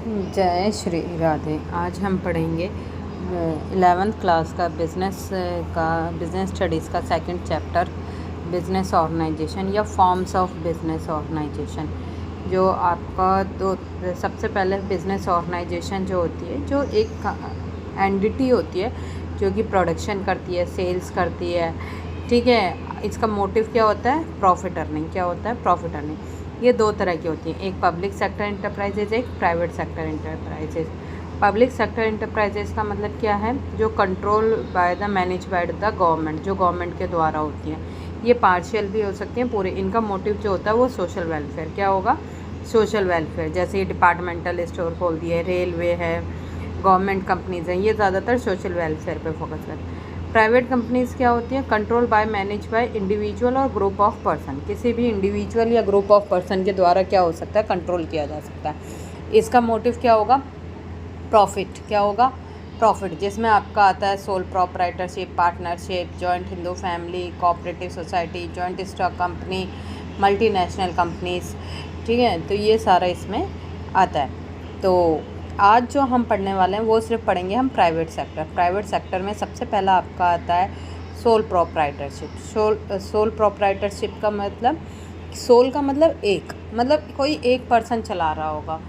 जय श्री राधे। आज हम पढ़ेंगे 11th क्लास का बिज़नेस स्टडीज़ का सेकंड चैप्टर बिज़नेस ऑर्गेनाइजेशन या फॉर्म्स ऑफ बिज़नेस ऑर्गेनाइजेशन। जो आपका तो सबसे पहले बिज़नेस ऑर्गेनाइजेशन जो होती है, जो एक एंटिटी होती है जो कि प्रोडक्शन करती है, सेल्स करती है, ठीक है। इसका मोटिव क्या होता है? Profit earning. क्या होता है? Profit earning. ये दो तरह की होती हैं, एक पब्लिक सेक्टर इंटरप्राइजेज, एक private sector enterprises. Public sector enterprises का मतलब क्या है? जो control by the manage by the government, जो गवर्नमेंट के द्वारा होती हैं। ये पार्शियल भी हो सकती हैं, पूरे। इनका मोटिव जो होता है वो सोशल वेलफेयर। क्या होगा? Social welfare. जैसे ये डिपार्टमेंटल स्टोर खोल दिए, रेलवे है, गवर्नमेंट कंपनीज़ हैं, ये ज़्यादातर सोशल वेलफेयर पे फोकस करते हैं। प्राइवेट कंपनीज़ क्या होती हैं? Control by manage by individual और ग्रुप ऑफ पर्सन। किसी भी इंडिविजुअल या ग्रुप ऑफ पर्सन के द्वारा क्या हो सकता है? कंट्रोल किया जा सकता है। इसका मोटिव क्या होगा? प्रॉफिट। क्या होगा? प्रॉफिट। जिसमें आपका आता है sole proprietorship, partnership, joint Hindu family, cooperative society, joint stock company, multinational companies, ठीक है। तो ये सारा इसमें आता है। तो आज जो हम पढ़ने वाले हैं वो सिर्फ पढ़ेंगे हम प्राइवेट सेक्टर। प्राइवेट सेक्टर में सबसे पहला आपका आता है सोल प्रोप्राइटरशिप। सोल प्रोप्राइटरशिप का मतलब, सोल का मतलब एक, मतलब कोई एक पर्सन चला रहा होगा,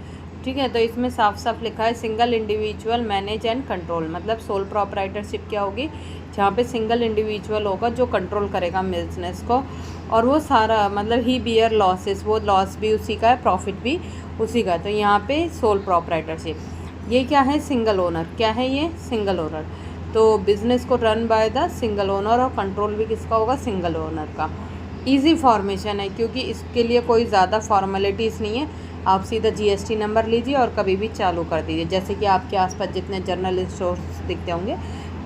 ठीक है। तो इसमें साफ साफ लिखा है single individual manage and control. मतलब सोल प्रोप्राइटरशिप क्या होगी? जहाँ पे सिंगल इंडिविजुअल होगा जो कंट्रोल करेगा बिजनेस को, और वो सारा मतलब ही बियर लॉसेस, वो लॉस भी उसी का है, प्रॉफिट भी उसी का। तो यहाँ पे सोल प्रोप्राइटरशिप ये क्या है? Single owner. क्या है ये? Single owner. तो बिजनेस को run by the single owner, और कंट्रोल भी किसका होगा? सिंगल ओनर का। ईजी फॉर्मेशन है क्योंकि इसके लिए कोई ज़्यादा फॉर्मेलिटीज़ नहीं है। आप सीधा जीएसटी नंबर लीजिए और कभी भी चालू कर दीजिए। जैसे कि आपके आसपास जितने जनरल स्टोर्स दिखते होंगे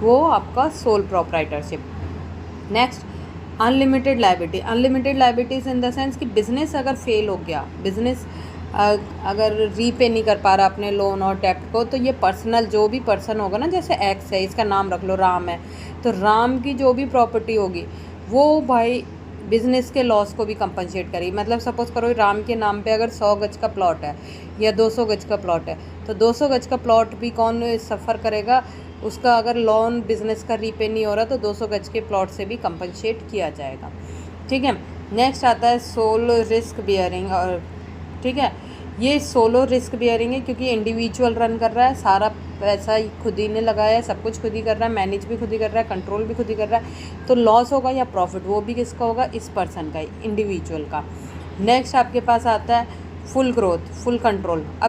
वो आपका sole proprietorship. Next, unlimited liability. Unlimited liabilities in the sense कि बिज़नेस अगर फेल हो गया, बिज़नेस अगर रीपे नहीं कर पा रहा अपने लोन और डेप्ट को, तो ये पर्सनल जो भी पर्सन होगा ना, जैसे एक्स है, इसका नाम रख लो राम है, तो राम की जो भी प्रॉपर्टी होगी वो भाई बिज़नेस के लॉस को भी कंपनसेट करेगी। मतलब सपोज़ करो राम के नाम पे अगर 100 गज का प्लॉट है या 200 गज का प्लॉट है, तो 200 गज का प्लॉट भी कौन सफ़र करेगा? उसका अगर लोन बिज़नेस का रीपे नहीं हो रहा तो 200 गज के प्लॉट से भी कंपनसेट किया जाएगा, ठीक है। नेक्स्ट आता है सोलो रिस्क बियरिंग, और ठीक है, ये सोलो रिस्क बियरिंग है क्योंकि इंडिविजुअल रन कर रहा है, सारा पैसा खुद ही ने लगाया है, सब कुछ खुद ही कर रहा है, मैनेज भी खुद ही कर रहा है, कंट्रोल भी खुद ही कर रहा है। तो लॉस होगा या प्रॉफिट, वो भी किसका होगा? इस पर्सन का, इंडिविजुअल का। नेक्स्ट आपके पास आता है फुल ग्रोथ, फुल कंट्रोल।